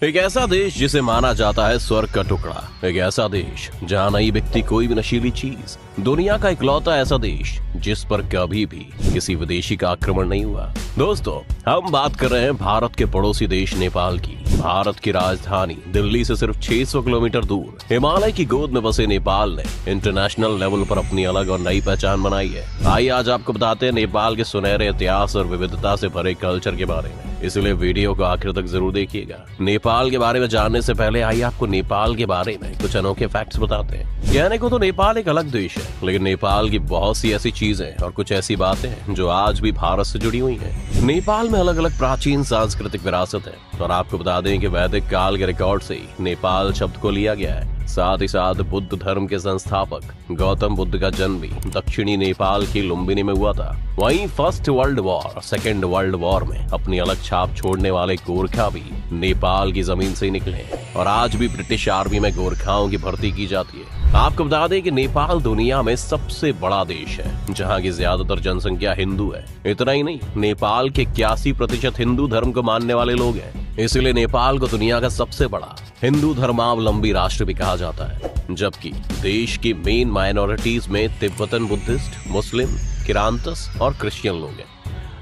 एक ऐसा देश जिसे माना जाता है स्वर्ग का टुकड़ा, एक ऐसा देश जहां नहीं बिकती कोई भी नशीली चीज, दुनिया का इकलौता ऐसा देश जिस पर कभी भी किसी विदेशी का आक्रमण नहीं हुआ। दोस्तों, हम बात कर रहे हैं भारत के पड़ोसी देश नेपाल की। भारत की राजधानी दिल्ली से सिर्फ 600 किलोमीटर दूर हिमालय की गोद में बसे नेपाल ने इंटरनेशनल लेवल पर अपनी अलग और नई पहचान बनाई है। आइए आज आपको बताते हैं नेपाल के सुनहरे इतिहास और विविधता से भरे कल्चर के बारे में, इसलिए वीडियो को आखिर तक जरूर देखिएगा। नेपाल के बारे में जानने से पहले आइए आपको नेपाल के बारे में कुछ अनोखे फैक्ट्स बताते हैं। कहने को तो नेपाल एक अलग देश है, लेकिन नेपाल की बहुत सी ऐसी चीजें और कुछ ऐसी बातें हैं जो आज भी भारत से जुड़ी हुई हैं। नेपाल में अलग अलग प्राचीन सांस्कृतिक विरासत है और आपको बता दें कि वैदिक काल के रिकॉर्ड से ही नेपाल शब्द को लिया गया है। साथ ही साथ बुद्ध धर्म के संस्थापक गौतम बुद्ध का जन्म भी दक्षिणी नेपाल की लुम्बिनी में हुआ था। वहीं first world war, second world war में अपनी अलग छाप छोड़ने वाले गोरखा भी नेपाल की जमीन से ही निकले और आज भी ब्रिटिश आर्मी में गोरखाओं की भर्ती की जाती है। आपको बता दें कि नेपाल दुनिया में सबसे बड़ा देश है जहां की ज्यादातर जनसंख्या हिंदू है। इतना ही नहीं, नेपाल के 81% हिंदू धर्म को मानने वाले लोग हैं। इसलिए नेपाल को दुनिया का सबसे बड़ा हिंदू धर्मावलंबी राष्ट्र भी कहा जाता है, जबकि देश की मेन माइनॉरिटीज में तिब्बतन बुद्धिस्ट, मुस्लिम, किरांतस और क्रिश्चियन लोग हैं।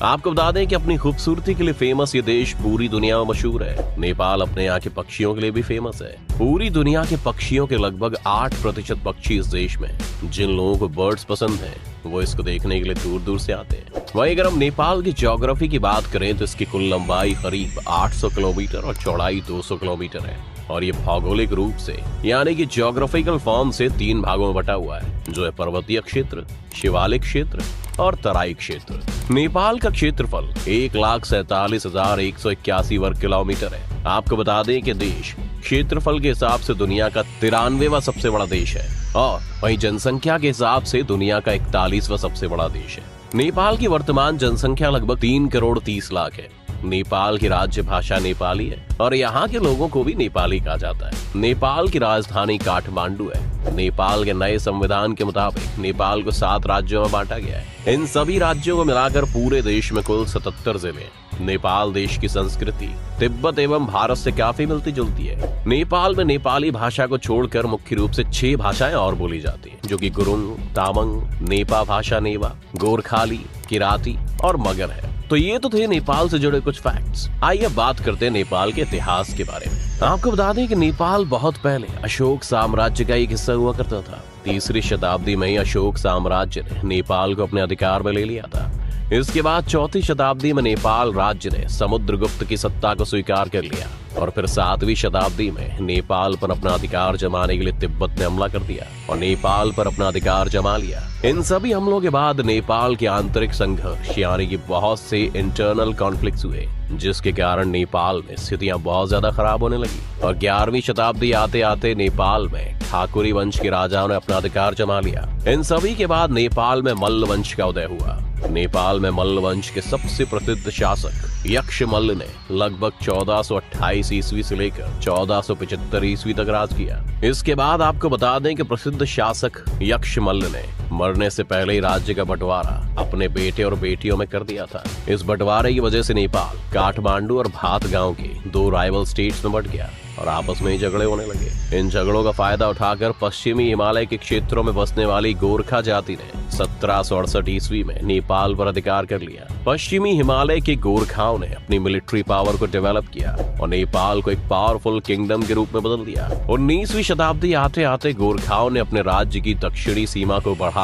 आपको बता दें कि अपनी खूबसूरती के लिए फेमस ये देश पूरी दुनिया में मशहूर है। नेपाल अपने यहाँ के पक्षियों के लिए भी फेमस है। पूरी दुनिया के पक्षियों के लगभग 8% पक्षी इस देश में। जिन लोगों को बर्ड्स पसंद है वो इसको देखने के लिए दूर दूर से आते हैं। वहीं अगर हम नेपाल की ज्योग्राफी की बात करें तो इसकी कुल लंबाई करीब 800 किलोमीटर और चौड़ाई 200 किलोमीटर है और ये भौगोलिक रूप से यानी कि ज्योग्राफिकल फॉर्म से 3 भागों में बटा हुआ है, जो है पर्वतीय क्षेत्र, शिवालिक क्षेत्र और तराई क्षेत्र। नेपाल का क्षेत्रफल 1,47,181 वर्ग किलोमीटर है। आपको बता दें कि देश क्षेत्रफल के हिसाब से दुनिया का 93वां सबसे बड़ा देश है और वहीं जनसंख्या के हिसाब से दुनिया का 41वां सबसे बड़ा देश है। नेपाल की वर्तमान जनसंख्या लगभग 3 करोड़ 30 लाख है। नेपाल की राज्य भाषा नेपाली है और यहाँ के लोगों को भी नेपाली कहा जाता है। नेपाल की राजधानी काठमांडू है। नेपाल के नए संविधान के मुताबिक नेपाल को 7 राज्यों में बांटा गया है। इन सभी राज्यों को मिलाकर पूरे देश में कुल 77 जिले हैं। नेपाल देश की संस्कृति तिब्बत एवं भारत से काफी मिलती जुलती है। नेपाल में नेपाली भाषा को छोड़कर मुख्य रूप से 6 भाषाएं और बोली जाती हैं, जो कि गुरुंग, तामांग, नेपा भाषा नेवा, गोरखाली, किराती और मगर है। तो ये तो थे नेपाल से जुड़े कुछ फैक्ट्स। आइए बात करते हैं नेपाल के इतिहास के बारे में। आपको बता दें कि नेपाल बहुत पहले अशोक साम्राज्य का एक हिस्सा हुआ करता था। 3री शताब्दी में ही अशोक साम्राज्य ने नेपाल को अपने अधिकार में ले लिया था। इसके बाद 4वीं शताब्दी में नेपाल राज्य ने समुद्रगुप्त की सत्ता को स्वीकार कर लिया और फिर 7वीं शताब्दी में नेपाल पर अपना अधिकार जमाने के लिए तिब्बत ने हमला कर दिया और नेपाल पर अपना अधिकार जमा लिया। इन सभी हमलों के बाद नेपाल के आंतरिक संघर्ष यानी कि बहुत से इंटरनल कॉन्फ्लिक्ट्स हुए, जिसके कारण नेपाल में स्थितियां बहुत ज्यादा खराब होने लगी और 11वीं शताब्दी आते आते नेपाल में ठाकुरी वंश के राजाओं ने अपना अधिकार जमा लिया। इन सभी के बाद नेपाल में मल्ल वंश का उदय हुआ। नेपाल में मल्ल वंश के सबसे प्रसिद्ध शासक यक्षमल्ल ने लगभग 1428 ईस्वी से लेकर 1475 ईस्वी तक राज किया। इसके बाद आपको बता दें कि प्रसिद्ध शासक यक्षमल्ल ने मरने से पहले ही राज्य का बंटवारा अपने बेटे और बेटियों में कर दिया था। इस बंटवारे की वजह से नेपाल काठमांडू और भात गांव के 2 राइवल स्टेट्स में बंट गया और आपस में ही झगड़े होने लगे। इन झगड़ों का फायदा उठाकर पश्चिमी हिमालय के क्षेत्रों में बसने वाली गोरखा जाति ने 1768 ईस्वी में नेपाल पर अधिकार कर लिया। पश्चिमी हिमालय के गोरखाओं ने अपनी मिलिट्री पावर को डेवलप किया और नेपाल को एक पावरफुल किंगडम के रूप में बदल दिया। 19वीं शताब्दी आते आते गोरखाओं ने अपने राज्य की दक्षिणी सीमा को बढ़ाकर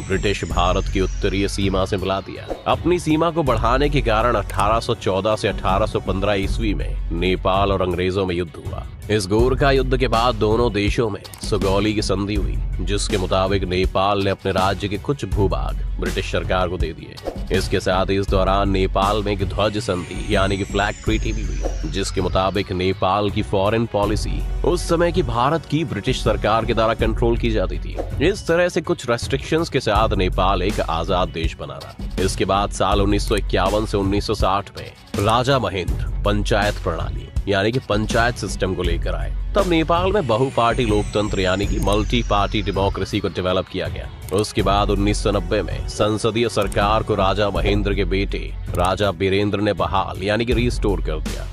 ब्रिटिश भारत की उत्तरीय सीमा से मिला दिया। अपनी सीमा को बढ़ाने के कारण 1814 से 1815 ईस्वी में नेपाल और अंग्रेजों में युद्ध हुआ। इस गोरखा युद्ध के बाद दोनों देशों में सुगौली की संधि हुई, जिसके मुताबिक नेपाल ने अपने राज्य के कुछ भूभाग ब्रिटिश सरकार को दे दिए। इसके साथ ही इस दौरान नेपाल में एक ध्वज संधि यानी कि फ्लैग ट्रीटी भी हुई, जिसके मुताबिक नेपाल की फॉरेन पॉलिसी उस समय की भारत की ब्रिटिश सरकार के द्वारा कंट्रोल की जाती थी। इस तरह से कुछ रेस्ट्रिक्शंस के साथ नेपाल एक आजाद देश बना रहा। इसके बाद साल 1951 से 1960 में राजा महेंद्र पंचायत प्रणाली यानी कि पंचायत सिस्टम को लेकर आए। तब नेपाल में बहुपार्टी लोकतंत्र यानी कि मल्टी पार्टी डेमोक्रेसी को डेवलप किया गया। उसके बाद 1990 में संसदीय सरकार को राजा महेंद्र के बेटे राजा बीरेंद्र ने बहाल यानी कि रिस्टोर कर दिया।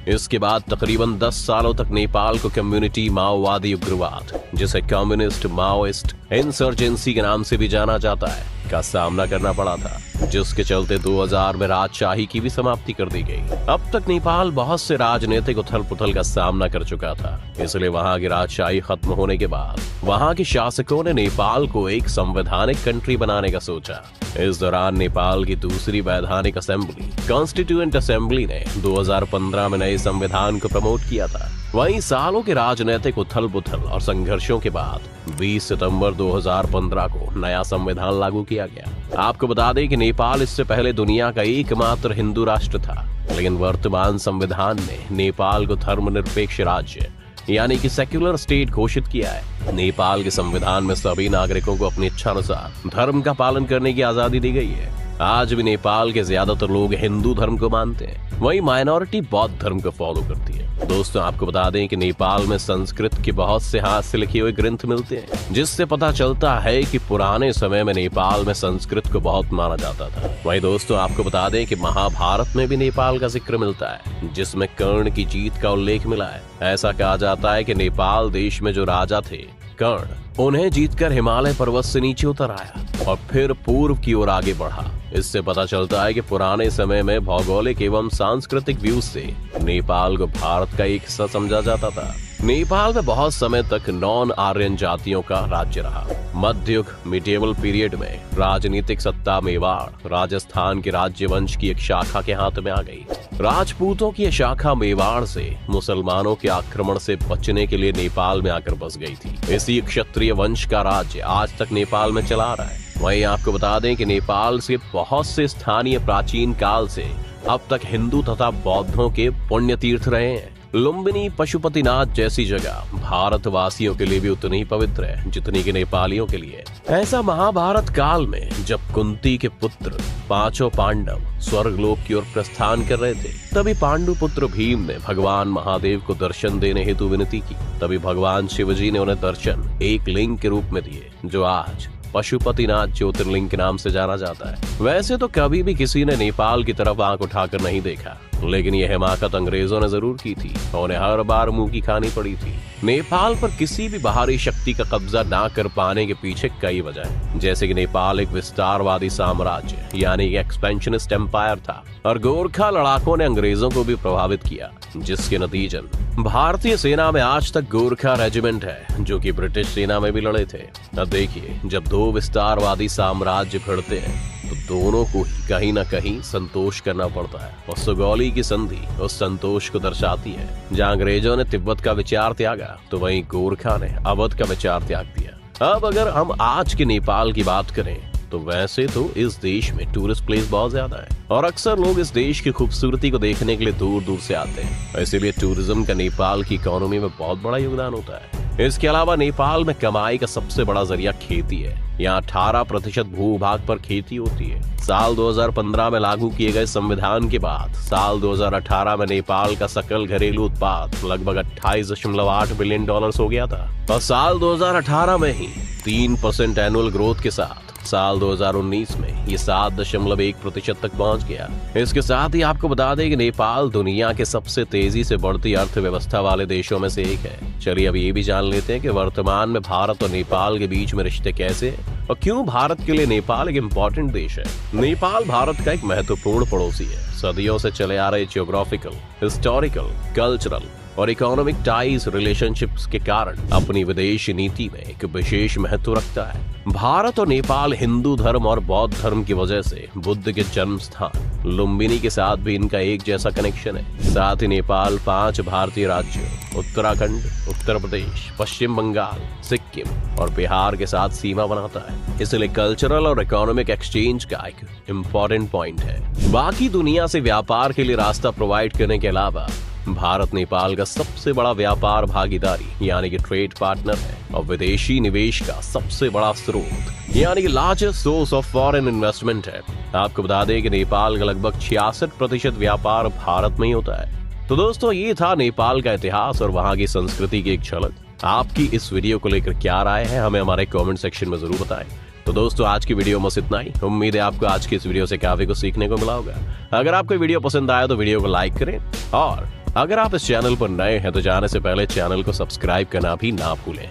इसके बाद तकरीबन 10 सालों तक नेपाल को कम्युनिटी माओवादी उग्रवाद, जिसे कम्युनिस्ट माओइस्ट इंसर्जेंसी के नाम से भी जाना जाता है, का सामना करना पड़ा था, जिसके चलते 2000 में राजशाही की भी समाप्ति कर दी गई। अब तक नेपाल बहुत से राजनीतिक उथल पुथल का सामना कर चुका था, इसलिए वहां की राजशाही खत्म होने के बाद वहां के शासकों ने नेपाल को एक संवैधानिक कंट्री बनाने का सोचा। इस दौरान नेपाल की दूसरी वैधानिक असेंबली कॉन्स्टिट्यूएंट असेंबली ने 2015 में नए संविधान को प्रमोट किया था। वहीं सालों के राजनीतिक उथल पुथल और संघर्षों के बाद 20 सितंबर 2015 को नया संविधान लागू किया गया। आपको बता दें कि नेपाल इससे पहले दुनिया का एकमात्र हिंदू राष्ट्र था, लेकिन वर्तमान संविधान ने नेपाल को धर्मनिरपेक्ष राज्य यानी कि सेक्युलर स्टेट घोषित किया है। नेपाल के संविधान में सभी नागरिकों को अपनी इच्छा अनुसार धर्म का पालन करने की आजादी दी गई है। आज भी नेपाल के ज्यादातर लोग हिंदू धर्म को मानते हैं, वहीं माइनॉरिटी बौद्ध धर्म को फॉलो करती है। दोस्तों, आपको बता दें कि नेपाल में संस्कृत के बहुत से हाथ से लिखे हुए ग्रंथ मिलते हैं, जिससे पता चलता है कि पुराने समय में नेपाल में संस्कृत को बहुत माना जाता था। वहीं दोस्तों, आपको बता दें कि महाभारत में भी नेपाल का जिक्र मिलता है, जिसमें कर्ण की जीत का उल्लेख मिला है। ऐसा कहा जाता है कि नेपाल देश में जो राजा थे कर्ण, उन्हें जीतकर हिमालय पर्वत से नीचे उतर आया और फिर पूर्व की ओर आगे बढ़ा। इससे पता चलता है कि पुराने समय में भौगोलिक एवं सांस्कृतिक व्यू से नेपाल को भारत का एक हिस्सा समझा जाता था। नेपाल में बहुत समय तक नॉन आर्यन जातियों का राज्य रहा। मध्ययुग मिडिएवल पीरियड में राजनीतिक सत्ता मेवाड़ राजस्थान के राज्य वंश की एक शाखा के हाथ में आ गई। राजपूतों की यह शाखा मेवाड़ से मुसलमानों के आक्रमण से बचने के लिए नेपाल में आकर बस गई थी। इसी क्षत्रिय वंश का राज्य आज तक नेपाल में चला रहा है। वहीं आपको बता दें कि नेपाल से बहुत से स्थानीय प्राचीन काल से अब तक हिंदू तथा बौद्धों के पुण्य तीर्थ रहे हैं। लुम्बिनी पशुपतिनाथ जैसी जगह भारतवासियों के लिए भी उतनी ही पवित्र है जितनी कि नेपालियों के लिए। ऐसा महाभारत काल में जब कुंती के पुत्र पांचों पांडव स्वर्गलोक की ओर प्रस्थान कर रहे थे, तभी पांडु पुत्र भीम ने भगवान महादेव को दर्शन देने हेतु विनती की। तभी भगवान शिवजी ने उन्हें दर्शन एक लिंग के रूप में दिए, जो आज पशुपतिनाथ ज्योतिर्लिंग के नाम से जाना जाता है। वैसे तो कभी भी किसी ने नेपाल की तरफ आंख उठाकर नहीं देखा, लेकिन यह हिमाकत अंग्रेजों ने जरूर की थी और उन्हें हर बार मुंह की खानी पड़ी थी। नेपाल पर किसी भी बाहरी शक्ति का कब्जा ना कर पाने के पीछे कई वजह हैं, जैसे कि नेपाल एक विस्तारवादी साम्राज्य यानी कि एक्सपेंशनिस्ट एम्पायर था और गोरखा लड़ाकों ने अंग्रेजों को भी प्रभावित किया, जिसके नतीजन भारतीय सेना में आज तक गोरखा रेजिमेंट है, जो कि ब्रिटिश सेना में भी लड़े थे। अब देखिए, जब दो विस्तारवादी साम्राज्य भिड़ते हैं तो दोनों को ही कहीं न कहीं संतोष करना पड़ता है, और सुगौली की संधि उस संतोष को दर्शाती है। जहां अंग्रेजों ने तिब्बत का विचार त्यागा, तो वहीं गोरखा ने अवध का विचार त्याग दिया। अब अगर हम आज के नेपाल की बात करें तो वैसे तो इस देश में टूरिस्ट प्लेस बहुत ज्यादा है और अक्सर लोग इस देश की खूबसूरती को देखने के लिए दूर दूर से आते हैं। इसीलिए टूरिज्म का नेपाल की इकोनॉमी में बहुत बड़ा योगदान होता है। इसके अलावा नेपाल में कमाई का सबसे बड़ा जरिया खेती है। यहाँ 18% भूभाग पर खेती होती है। साल 2015 में लागू किए गए संविधान के बाद साल 2018 में नेपाल का सकल घरेलू उत्पाद लगभग 28.8 बिलियन डॉलर हो गया था और साल 2018 में ही 3% एनुअल ग्रोथ के साथ साल 2019 में ये 7.1% तक पहुंच गया। इसके साथ ही आपको बता दें कि नेपाल दुनिया के सबसे तेजी से बढ़ती अर्थव्यवस्था वाले देशों में से एक है। चलिए अब ये भी जान लेते हैं कि वर्तमान में भारत और नेपाल के बीच में रिश्ते कैसे हैं और क्यों भारत के लिए नेपाल एक इम्पोर्टेंट देश है। नेपाल भारत का एक महत्वपूर्ण पड़ोसी है। सदियों से चले आ रहे जियोग्राफिकल, हिस्टोरिकल, कल्चरल और इकोनॉमिक टाइज रिलेशनशिप्स के कारण अपनी विदेश नीति में एक विशेष महत्व रखता है। भारत और नेपाल हिंदू धर्म और बौद्ध धर्म की वजह से बुद्ध के जन्म स्थान लुम्बिनी के साथ भी इनका एक जैसा कनेक्शन है। साथ ही नेपाल 5 भारतीय राज्यों उत्तराखंड, उत्तर प्रदेश, पश्चिम बंगाल, सिक्किम और बिहार के साथ सीमा बनाता है। इसलिए कल्चरल और इकोनॉमिक एक्सचेंज का एक इम्पोर्टेंट पॉइंट है। बाकी दुनिया से व्यापार के लिए रास्ता प्रोवाइड करने के अलावा भारत नेपाल का सबसे बड़ा व्यापार भागीदारी यानी कि ट्रेड पार्टनर है और विदेशी निवेश का सबसे बड़ा स्रोत यानी कि largest source of foreign investment है। आपको बता दें कि नेपाल का लगभग 66% व्यापार भारत में ही होता है। तो दोस्तों, ये था नेपाल का इतिहास और वहाँ की संस्कृति की एक झलक। आपकी इस वीडियो को लेकर क्या राय है, हमें हमारे कमेंट सेक्शन में जरूर बताएं। तो दोस्तों, आज की वीडियो में बस इतना ही। उम्मीद है आपको आज की इस वीडियो से काफी कुछ सीखने को मिला होगा। अगर आपको वीडियो पसंद आया तो वीडियो को लाइक करें और अगर आप इस चैनल पर नए हैं तो जाने से पहले चैनल को सब्सक्राइब करना भी ना भूलें